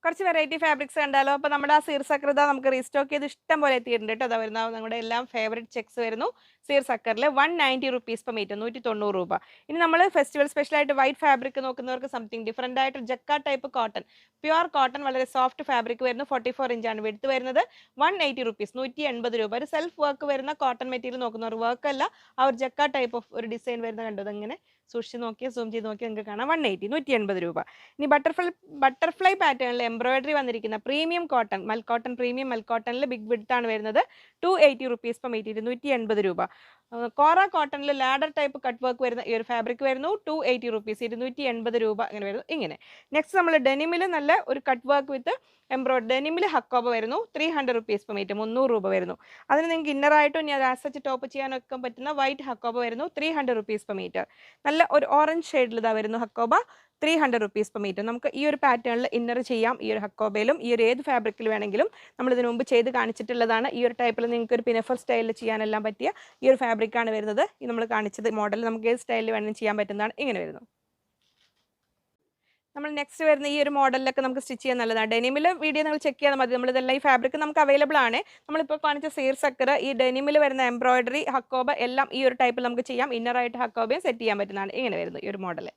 കുറച്ച് variety fabrics കണ്ടാലോ? അപ്പോൾ നമ്മുടെ ആ സീർസക്രത നമുക്ക് റീസ്റ്റോക്ക് ചെയ്ത് ഇഷ്ടം പോലെ എത്തിയിട്ടുണ്ട് കേട്ടോ. അതാ വരുന്ന നമ്മുടെ എല്ലാം ഫേവറേറ്റ് ചെക്സ് വരുന്നു സീർസക്കറിൽ 190 റുപ്പീസ് പെർ മീറ്റർ, 190 രൂപ. ഇനി നമ്മൾ ഫെസ്റ്റിവൽ സ്പെഷ്യലായിട്ട് വൈറ്റ് ഫാബ്രിക് നോക്കുന്നവർക്ക് സംതിങ് ഡിഫറൻ്റ് ആയിട്ട് ജക്കാ ടൈപ്പ് കോട്ടൺ, പ്യുവർ കോട്ടൺ, വളരെ സോഫ്റ്റ് ഫാബ്രിക് വരുന്നു. 44 ഇഞ്ചാണ് വെടുത്ത് വരുന്നത്. 180 റുപ്പീസ്, 180 രൂപ. ഒരു സെൽഫ് വർക്ക് വരുന്ന കോട്ടൺ മെറ്റീരിയൽ നോക്കുന്നവർ, വർക്ക് അല്ല, ആ ഒരു ജക്കാ ടൈപ്പ് ഓഫ് ഒരു ഡിസൈൻ വരുന്ന കണ്ടത്. അങ്ങനെ സൂക്ഷിച്ച് നോക്കിയാൽ സൂം ചെയ്ത് നോക്കിയാൽ നിങ്ങൾക്ക് കാണാം. 180 രൂപ. ഇനി ബട്ടർഫ്ലൈ പാറ്റേണിൽ എംബ്രോയിഡറി വന്നിരിക്കുന്ന premium cotton, മൽക്കോട്ടൺ, premium മൽക്കോട്ടണിൽ big width ആണ് വരുന്നത്. 280 റുപ്പീസ് പെർ മീറ്റർ, 280 രൂപ. കോറ കോട്ടണിൽ ലാഡർ ടൈപ്പ് കട്ട് വർക്ക് വരുന്ന ഈ ഒരു ഫാബ്രിക് വരുന്നു. 280 റുപ്പീസ്, 280 രൂപ. അങ്ങനെ വരുന്നു. ഇങ്ങനെ നെക്സ്റ്റ് നമ്മൾ ഡെനിമിൽ നല്ല ഒരു കട്ട് വർക്ക് വിത്ത് എംബ്രോയിഡറി, ഡെനിമിൽ ഹക്കോബ വരുന്നു. 300 റുപ്പീസ് പെർ മീറ്റർ, 300 രൂപ വരുന്നു. അതിന് നിങ്ങൾക്ക് ഇന്നറായിട്ടും ഇനി അത് ആസച്ച് ടോപ്പ് ചെയ്യാനൊക്കെ പറ്റുന്ന വൈറ്റ് ഹക്കോബ വരുന്നു. 300 റുപ്പീസ് പെർ മീറ്റർ. നല്ല ഒരു ഓറഞ്ച് ഷെയ്ഡിൽ ഇതാ വരുന്നു ഹക്കോബ, 300 റുപ്പീസ് പെർ മീറ്റർ. നമുക്ക് ഈ ഒരു പാറ്റേണിൽ ഇന്നർ ചെയ്യാം. ഈ ഒരു ഹക്കോബയിലും ഈ ഒരു ഏത് ഫാബ്രിക്കിൽ വേണമെങ്കിലും നമ്മൾ ഇതിനു മുമ്പ് ചെയ്ത് കാണിച്ചിട്ടുള്ളതാണ്. ഈ ഒരു ടൈപ്പിൽ നിങ്ങൾക്ക് ഒരു പിനഫർ സ്റ്റൈലിൽ ചെയ്യാനെല്ലാം പറ്റിയ ഈ ഒരു ഫാബ്രിക്കാണ് വരുന്നത്. ഈ നമ്മൾ കാണിച്ചത് മോഡൽ നമുക്ക് ഏത് സ്റ്റൈലിൽ വേണമെങ്കിലും ചെയ്യാൻ പറ്റുന്നതാണ്. ഇങ്ങനെ വരുന്നു. നമ്മൾ നെക്സ്റ്റ് വരുന്ന ഈ ഒരു മോഡലിലൊക്കെ നമുക്ക് സ്റ്റിച്ച് ചെയ്യാൻ നല്ലതാണ്. ഡെനിമിൽ വീഡിയോ നിങ്ങൾ ചെക്ക് ചെയ്താൽ മതി. നമ്മളിതെല്ലാം ഈ ഫാബ്രിക് നമുക്ക് അവൈലബിൾ ആണ്. നമ്മളിപ്പോൾ കാണിച്ച സീർസക്കർ, ഈ ഡെനിമിൽ വരുന്ന എംബ്രോയിഡറി, ഹക്കോബ എല്ലാം ഈ ഒരു ടൈപ്പിൽ നമുക്ക് ചെയ്യാം. ഇന്നറായിട്ട് ഹക്കോബയും സെറ്റ് ചെയ്യാൻ പറ്റുന്നതാണ്. ഇങ്ങനെ വരുന്നു ഈ ഒരു മോഡൽ.